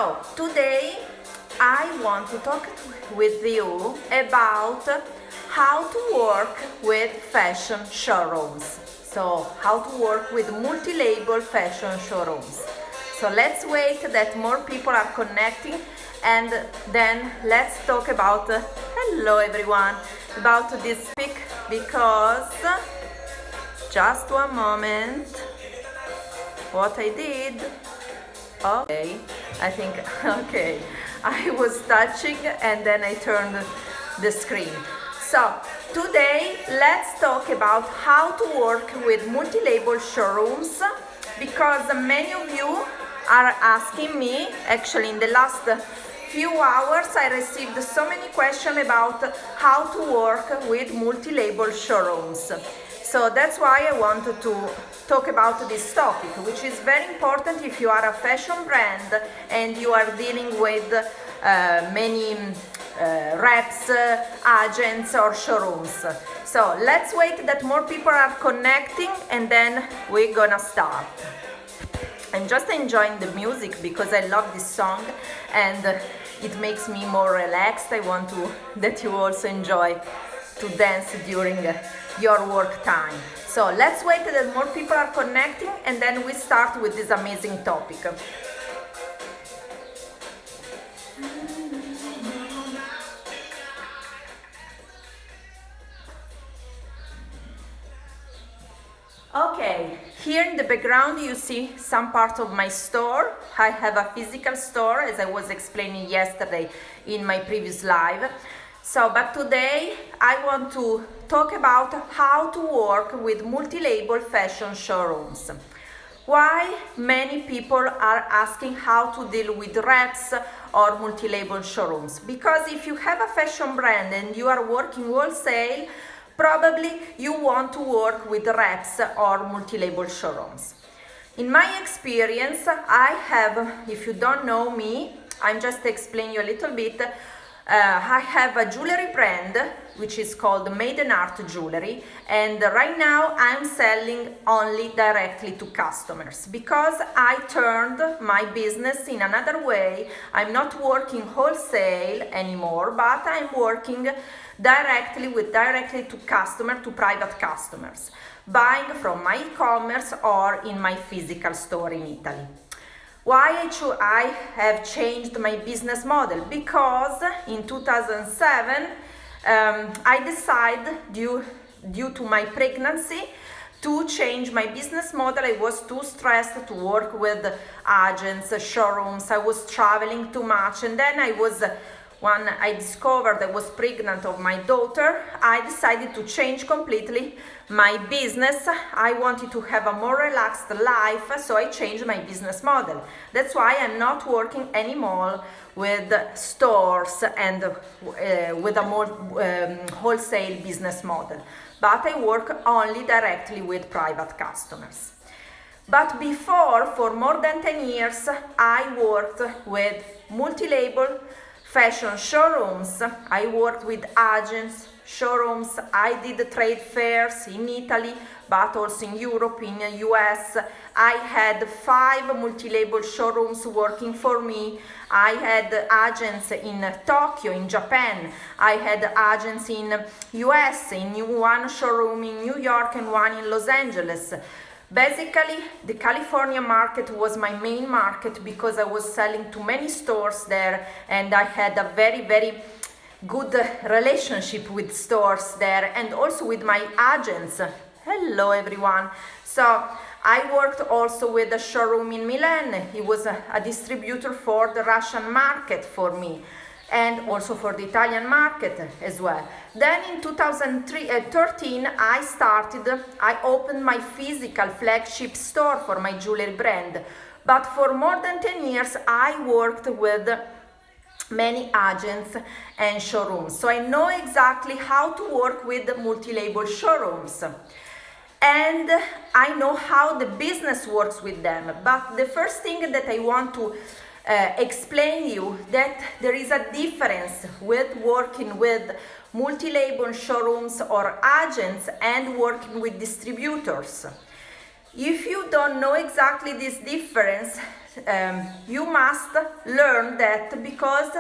So today I want to talk with you about how to work with fashion showrooms. So how to work with multi-label fashion showrooms. So let's wait that more people are connecting, and then let's talk about hello everyone, about this topic, because just one moment, what I did, okay, I think, okay, I was touching and then I turned the screen. So today let's talk about how to work with multi-label showrooms, because many of you are asking me. Actually, in the last few hours I received so many questions about how to work with multi-label showrooms. So that's why I wanted to talk about this topic, which is very important if you are a fashion brand and you are dealing with many reps, agents or showrooms. So let's wait that more people are connecting and then we're gonna start. I'm just enjoying the music because I love this song and it makes me more relaxed. I want that you also enjoy to dance during your work time. So let's wait that more people are connecting and then we start with this amazing topic. Okay, here in the background you see some part of my store. I have a physical store, as I was explaining yesterday in my previous live. So, but today I want to talk about how to work with multi-label fashion showrooms. Why many people are asking how to deal with reps or multi-label showrooms? Because if you have a fashion brand and you are working wholesale, probably you want to work with reps or multi-label showrooms. In my experience, I have, if you don't know me, I'm just explaining you a little bit. I have a jewelry brand which is called Made in Art Jewelry, and right now I'm selling only directly to customers because I turned my business in another way. I'm not working wholesale anymore, but I'm working directly to customer, to private customers, buying from my e-commerce or in my physical store in Italy. Why I have changed my business model? Because in 2007 I decided, due to my pregnancy, to change my business model. I was too stressed to work with agents, showrooms. I was traveling too much, and then when I discovered I was pregnant of my daughter, I decided to change completely my business. I wanted to have a more relaxed life, so I changed my business model. That's why I'm not working anymore with stores and with a more wholesale business model, but I work only directly with private customers. But before, for more than 10 years, I worked with multi-label fashion showrooms. I worked with agents, showrooms. I did trade fairs in Italy, but also in Europe, in the US. I had 5 multi-label showrooms working for me. I had agents in Tokyo, in Japan. I had agents in US, in one showroom in New York and one in Los Angeles. Basically, the California market was my main market because I was selling to many stores there, and I had a very, very good relationship with stores there and also with my agents. Hello everyone. So I worked also with a showroom in Milan. He was a distributor for the Russian market for me, and also for the Italian market as well. Then in 2013 I opened my physical flagship store for my jewelry brand. But for more than 10 years I worked with many agents and showrooms. So I know exactly how to work with multi-label showrooms. And I know how the business works with them. But the first thing that I want to explain you that there is a difference with working with multi-label showrooms or agents and working with distributors. If you don't know exactly this difference, you must learn that because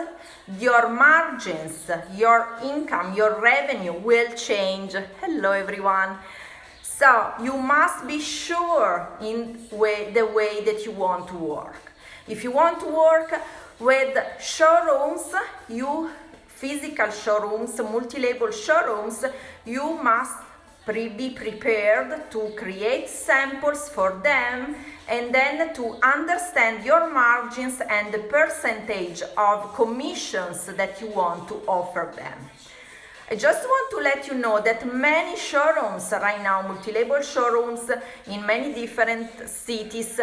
your margins, your income, your revenue will change. Hello everyone. So you must be sure in the way that you want to work. If you want to work with showrooms, physical showrooms, multi-label showrooms, you must be prepared to create samples for them and then to understand your margins and the percentage of commissions that you want to offer them. I just want to let you know that many showrooms right now, multi-label showrooms in many different cities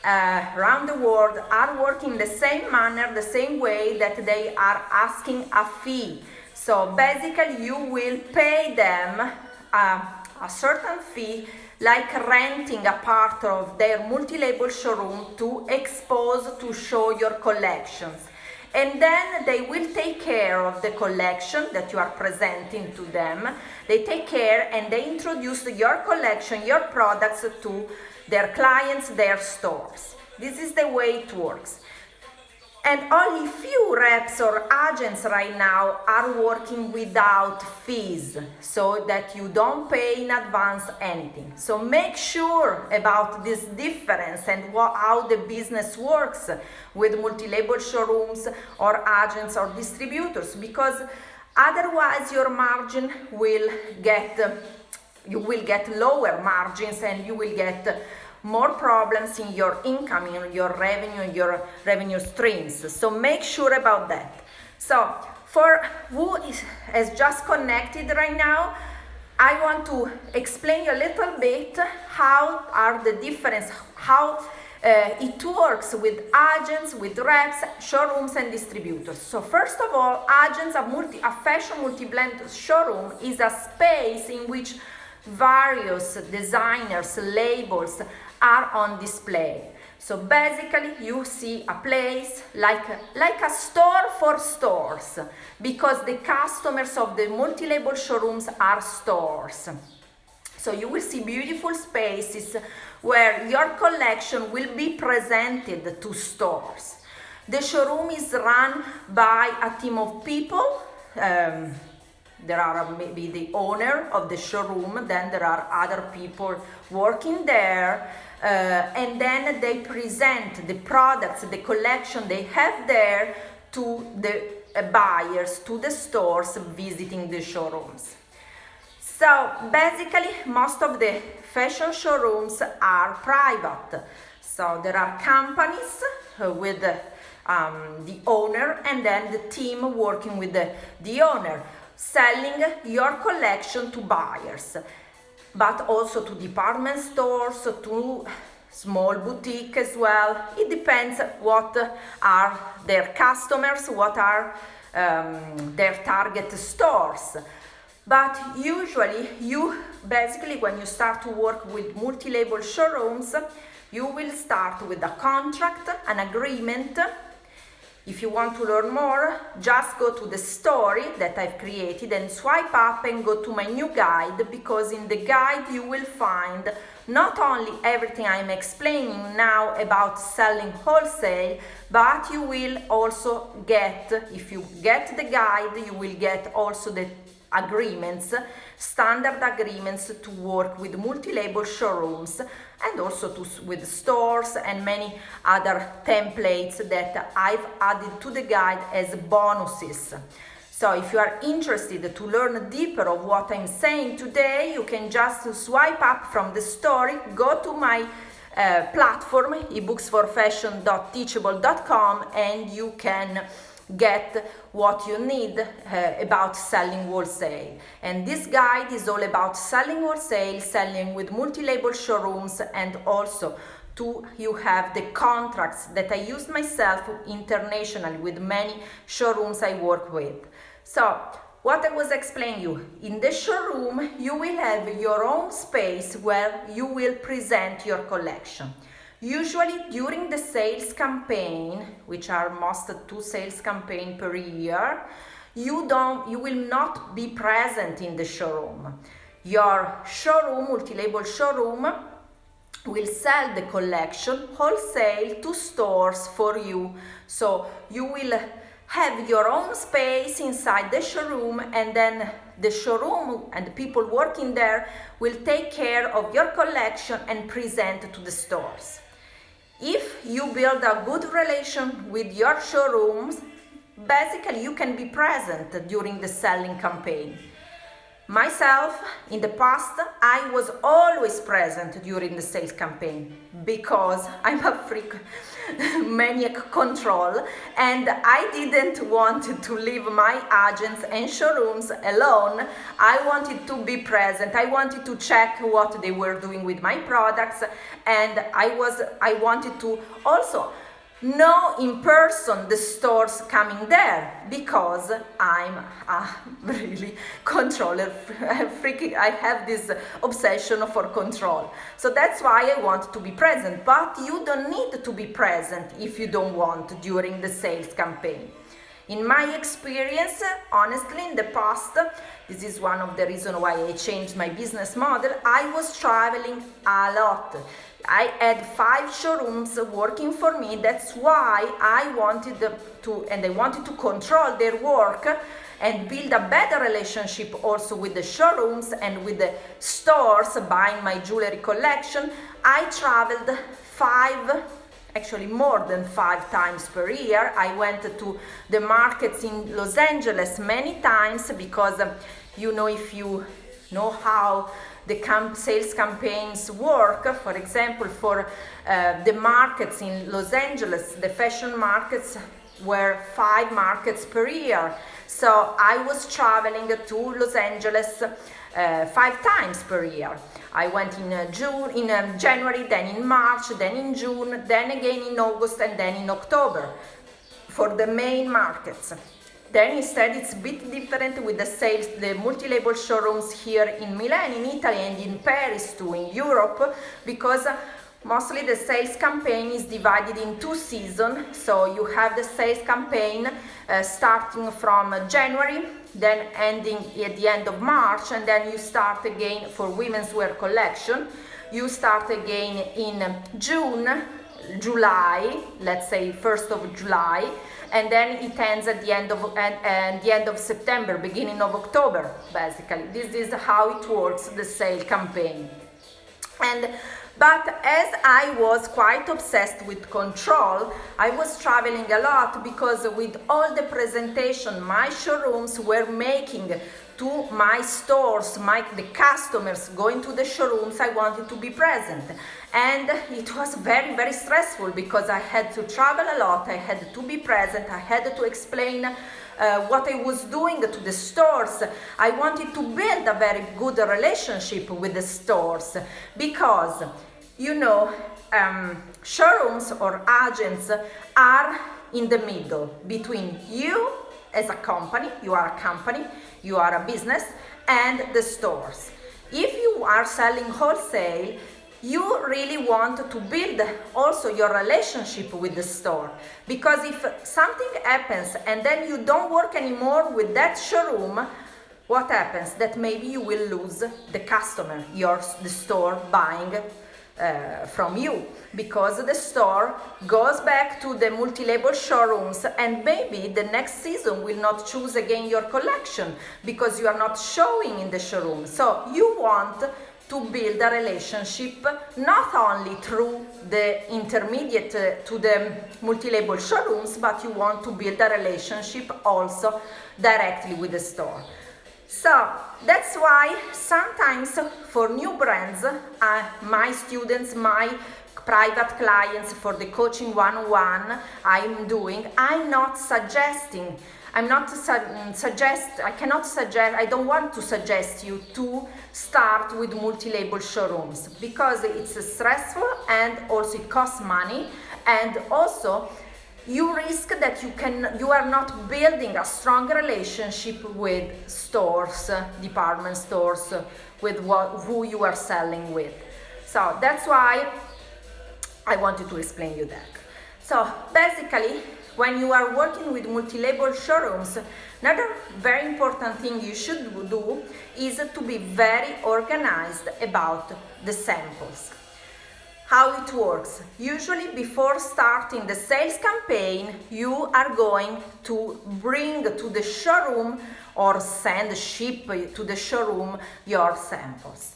around the world, are working the same manner, the same way, that they are asking a fee. So basically you will pay them a certain fee, like renting a part of their multi-label showroom to expose, to show your collections. And then they will take care of the collection that you are presenting to them. They take care and they introduce your collection, your products to their clients, their stores. This is the way it works. And only few reps or agents right now are working without fees, so that you don't pay in advance anything. So make sure about this difference and how the business works with multi-label showrooms or agents or distributors, because otherwise your margin will get, you will get lower margins and you will get more problems in your income, in your revenue streams. So make sure about that. So for who has just connected right now, I want to explain you a little bit how are the difference, how it works with agents, with reps, showrooms and distributors. So first of all, agents, a fashion multi-blend showroom is a space in which various designers, labels are on display. So basically you see a place like a store for stores, because the customers of the multi-label showrooms are stores. So you will see beautiful spaces where your collection will be presented to stores. The showroom is run by a team of people. There are maybe the owner of the showroom, then there are other people working there, and then they present the products, the collection they have there to the buyers, to the stores visiting the showrooms. So basically most of the fashion showrooms are private. So there are companies with the owner and then the team working with the owner, selling your collection to buyers, but also to department stores, to small boutique as well. It depends what are their customers, what are their target stores. But usually basically when you start to work with multi-label showrooms, you will start with a contract, an agreement. If you want to learn more, just go to the story that I've created and swipe up and go to my new guide, because in the guide you will find not only everything I'm explaining now about selling wholesale, but you will also get, if you get the guide, you will get also the agreements, standard agreements to work with multi-label showrooms and also with stores and many other templates that I've added to the guide as bonuses. So if you are interested to learn deeper of what I'm saying today, you can just swipe up from the story, go to my platform, ebooksforfashion.teachable.com, and you can get what you need about selling wholesale. And this guide is all about selling wholesale, selling with multi-label showrooms, and also you have the contracts that I used myself internationally with many showrooms I work with. So what I was explaining you, in the showroom you will have your own space where you will present your collection. Usually during the sales campaign, which are most 2 sales campaigns per year, you will not be present in the showroom. Your showroom, multi-label showroom, will sell the collection wholesale to stores for you. So you will have your own space inside the showroom, and then the showroom and the people working there will take care of your collection and present to the stores. If you build a good relation with your showrooms, basically you can be present during the selling campaign. Myself, in the past, I was always present during the sales campaign because I'm a freak maniac control, and I didn't want to leave my agents and showrooms alone. I wanted to be present. I wanted to check what they were doing with my products, and I wanted to also know in person the stores coming there, because I'm a really controller freaking. I have this obsession for control. So that's why I want to be present. But you don't need to be present if you don't want during the sales campaign. In my experience, honestly, in the past, this is one of the reasons why I changed my business model. I was traveling a lot. I had 5 showrooms working for me. That's why I wanted to control their work and build a better relationship also with the showrooms and with the stores buying my jewelry collection. I traveled actually more than 5 times per year. I went to the markets in Los Angeles many times because, if you know how the sales campaigns work, for example, for the markets in Los Angeles, the fashion markets were 5 markets per year. So I was traveling to Los Angeles 5 times per year. I went in January, then in March, then in June, then again in August, and then in October for the main markets. Then instead it's a bit different with the multi-label showrooms here in Milan, in Italy, and in Paris too, in Europe, because mostly the sales campaign is divided in 2 seasons. So you have the sales campaign starting from January, then ending at the end of March, and then you start again for women's wear collection. You start again in July, let's say 1st of July, and then it ends at the end of September, beginning of October, basically. This is how it works, the sale campaign. But as I was quite obsessed with control, I was traveling a lot because with all the presentation my showrooms were making to my stores, the customers going to the showrooms, I wanted to be present. And it was very, very stressful because I had to travel a lot, I had to be present, I had to explain what I was doing to the stores. I wanted to build a very good relationship with the stores because, showrooms or agents are in the middle between you as a company, you are a business, and the stores. If you are selling wholesale, you really want to build also your relationship with the store, because if something happens and then you don't work anymore with that showroom, what happens? That maybe you will lose the customer, the store buying from you, because the store goes back to the multi-label showrooms, and maybe the next season will not choose again your collection because you are not showing in the showroom. So you want to build a relationship not only through the intermediate to the multi-label showrooms, but you want to build a relationship also directly with the store. So that's why sometimes for new brands, my students, my private clients for the coaching one-on-one I don't want to suggest you to start with multi-label showrooms, because it's stressful and also it costs money, and also you risk that you are not building a strong relationship with stores, department stores, with who you are selling with. So that's why I wanted to explain you that. So basically, when you are working with multi-label showrooms, another very important thing you should do is to be very organized about the samples. How it works. Usually before starting the sales campaign, you are going to bring to the showroom or ship to the showroom your samples.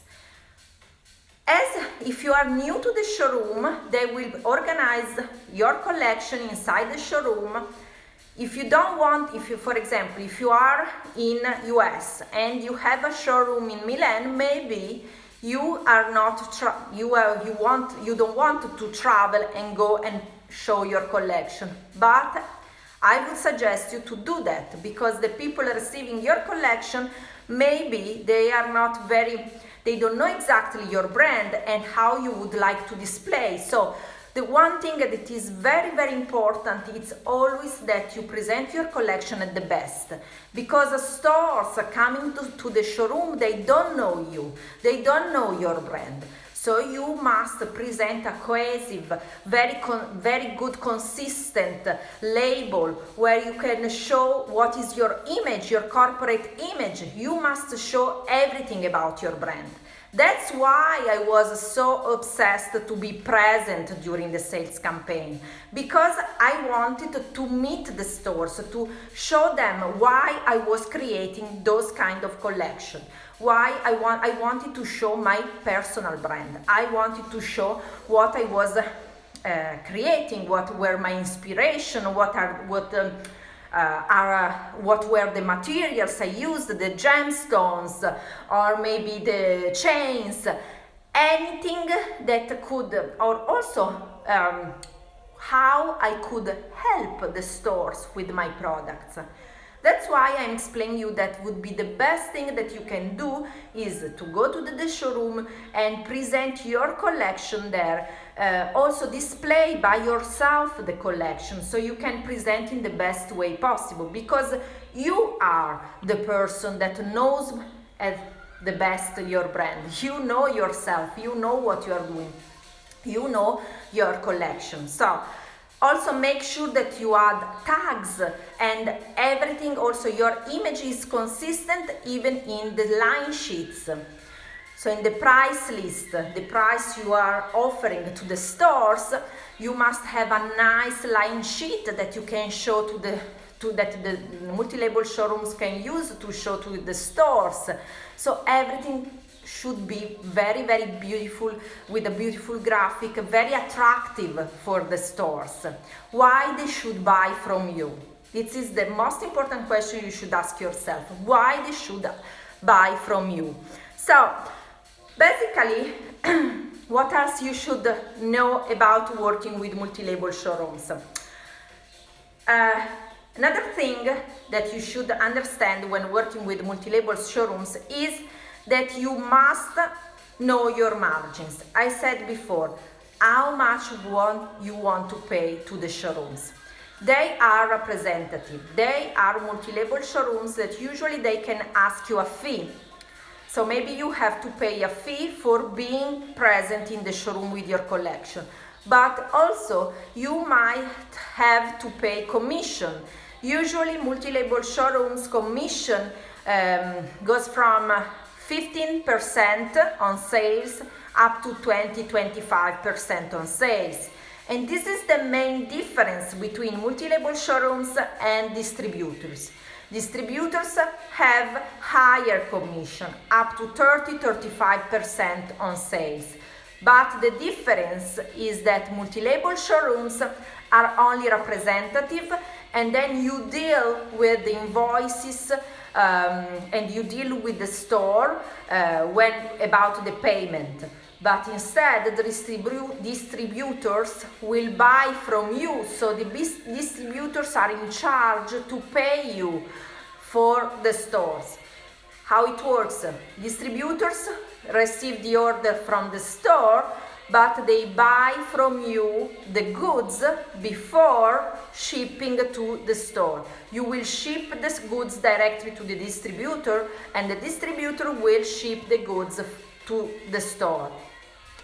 As if you are new to the showroom, they will organize your collection inside the showroom. If you don't want, for example, if you are in US and you have a showroom in Milan, maybe you are not you don't want to travel and go and show your collection, but I would suggest you to do that, because the people receiving your collection, maybe they don't know exactly your brand and how you would like to display. So the one thing that is very, very important is always that you present your collection at the best, because stores coming to the showroom, they don't know you, they don't know your brand. So you must present a cohesive, very good, consistent label where you can show what is your image, your corporate image. You must show everything about your brand. That's why I was so obsessed to be present during the sales campaign, because I wanted to meet the stores, to show them why I was creating those kind of collection, why I wanted to show my personal brand. I wanted to show what I was creating, what were my inspiration, what were the materials I used, the gemstones, or maybe the chains, anything that could, or also how I could help the stores with my products. That's why I'm explaining you that would be the best thing that you can do is to go to the showroom and present your collection there. Also display by yourself the collection, so you can present in the best way possible, because you are the person that knows at the best your brand. You know yourself, you know what you are doing, you know your collection. So also make sure that you add tags and everything. Also your image is consistent even in the line sheets. So in the price list, the price you are offering to the stores, you must have a nice line sheet that you can show that the multi-label showrooms can use to show to the stores. So everything should be very, very beautiful, with a beautiful graphic, very attractive for the stores. Why they should buy from you? This is the most important question you should ask yourself. Why they should buy from you? So basically, what else you should know about working with multi-label showrooms? Another thing that you should understand when working with multi-label showrooms is that you must know your margins. I said before, how much you want to pay to the showrooms. They are representative. They are multi-label showrooms that usually they can ask you a fee. So maybe you have to pay a fee for being present in the showroom with your collection. But also you might have to pay commission. Usually multi-label showrooms commission goes from 15% on sales up to 20-25% on sales. And this is the main difference between multi-label showrooms and distributors. Distributors have higher commission, up to 30-35% on sales. But the difference is that multi-label showrooms are only representative, and then you deal with the invoices and you deal with the store when about the payment. But instead, the distributors will buy from you, so the distributors are in charge to pay you for the stores. How it works? Distributors receive the order from the store, but they buy from you the goods before shipping to the store. You will ship the goods directly to the distributor, and the distributor will ship the goods to the store.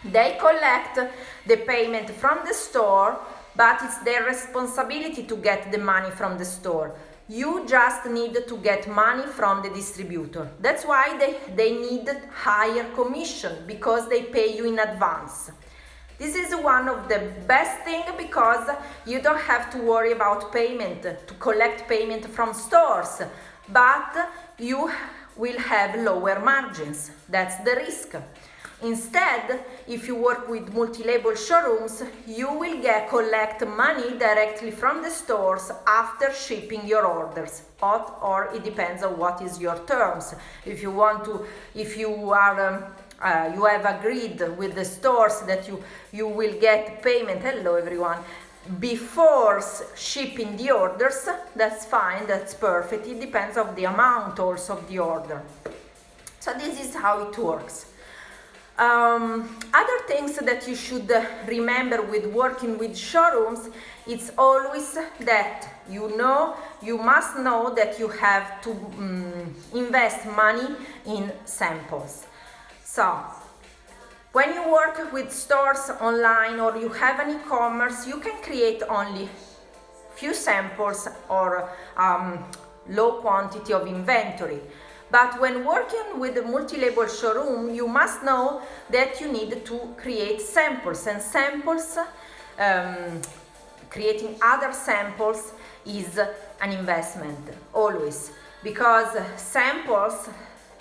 They collect the payment from the store, but it's their responsibility to get the money from the store. You just need to get money from the distributor. That's why they need higher commission, because they pay you in advance. This is one of the best things because you don't have to worry about payment, to collect payment from stores, but you will have lower margins. That's the risk. Instead, if you work with multi-label showrooms, you will collect money directly from the stores after shipping your orders, or it depends on what is your terms. If you have agreed with the stores that you will get payment, hello everyone, before shipping the orders, that's fine, that's perfect. It depends on the amount also of the order. So this is how it works. Other things that you should remember with working with showrooms, it's always that you must know that you have to invest money in samples. So when you work with stores online or you have an e-commerce, you can create only few samples or low quantity of inventory. But when working with a multi-label showroom, you must know that you need to create samples, and samples, creating other samples is an investment, always. Because samples,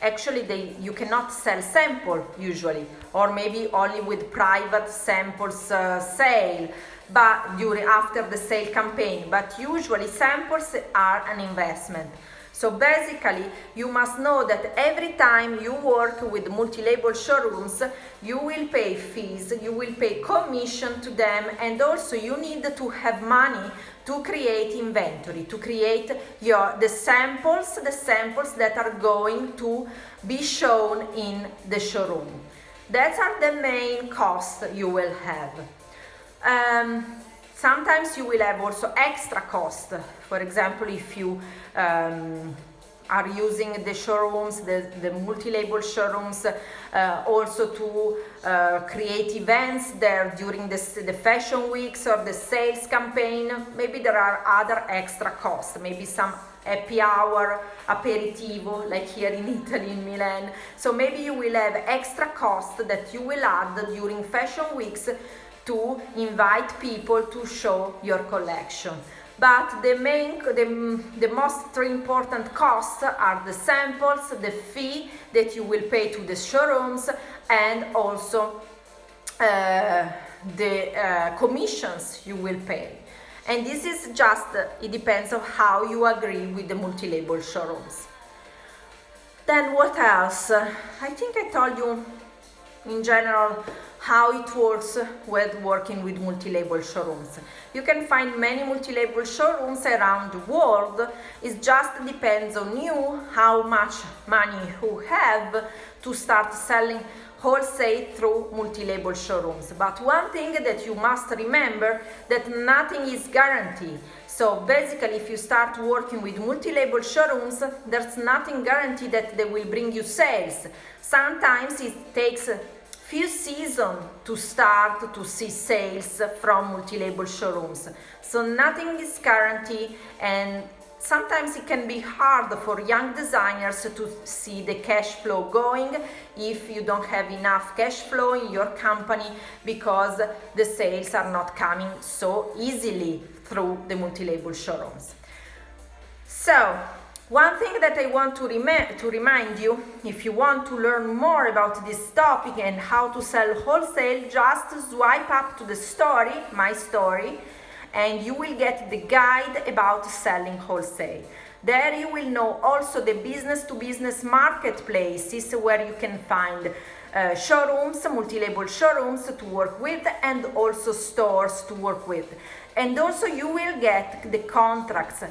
actually you cannot sell sample usually, or maybe only with private samples sale, but after the sale campaign, but usually samples are an investment. So basically, you must know that every time you work with multi-label showrooms, you will pay fees, you will pay commission to them, and also you need to have money to create inventory, to create the samples that are going to be shown in the showroom. That are the main costs you will have. Sometimes you will have also extra cost. For example, if you are using the showrooms, the multi-label showrooms, also to create events there during the fashion weeks or the sales campaign, maybe there are other extra costs, maybe some happy hour, aperitivo, like here in Italy, in Milan. So maybe you will have extra costs that you will add during fashion weeks to invite people to show your collection. But the most important costs are the samples, the fee that you will pay to the showrooms, and also the commissions you will pay. And this is just, it depends on how you agree with the multi-label showrooms. Then what else? I think I told you in general how it works with working with multi-label showrooms. You can find many multi-label showrooms around the world. It just depends on you how much money you have to start selling wholesale through multi-label showrooms. But one thing that you must remember, that nothing is guaranteed. So basically, if you start working with multi-label showrooms, there's nothing guaranteed that they will bring you sales. Sometimes it takes few seasons to start to see sales from multi-label showrooms. So nothing is guaranteed, and sometimes it can be hard for young designers to see the cash flow going if you don't have enough cash flow in your company, because the sales are not coming so easily through the multi-label showrooms. So one thing that I want to remind you, if you want to learn more about this topic and how to sell wholesale, just swipe up to the story, my story, and you will get the guide about selling wholesale. There you will know also the business-to-business marketplaces where you can find showrooms, multi-label showrooms to work with, and also stores to work with. And also you will get the contracts,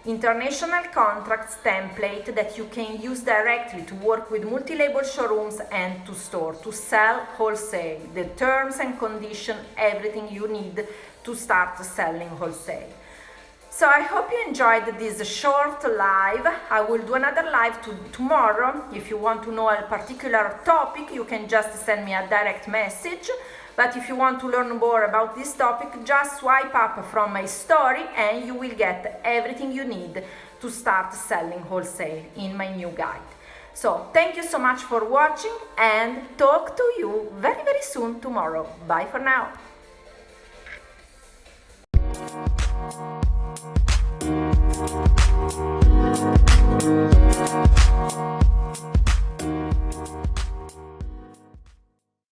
international contracts template that you can use directly to work with multi-label showrooms and to store, to sell wholesale, the terms and conditions, everything you need to start selling wholesale. So I hope you enjoyed this short live. I will do another live tomorrow. If you want to know a particular topic, you can just send me a direct message. But if you want to learn more about this topic, just swipe up from my story and you will get everything you need to start selling wholesale in my new guide. So thank you so much for watching, and talk to you very soon tomorrow. Bye for now.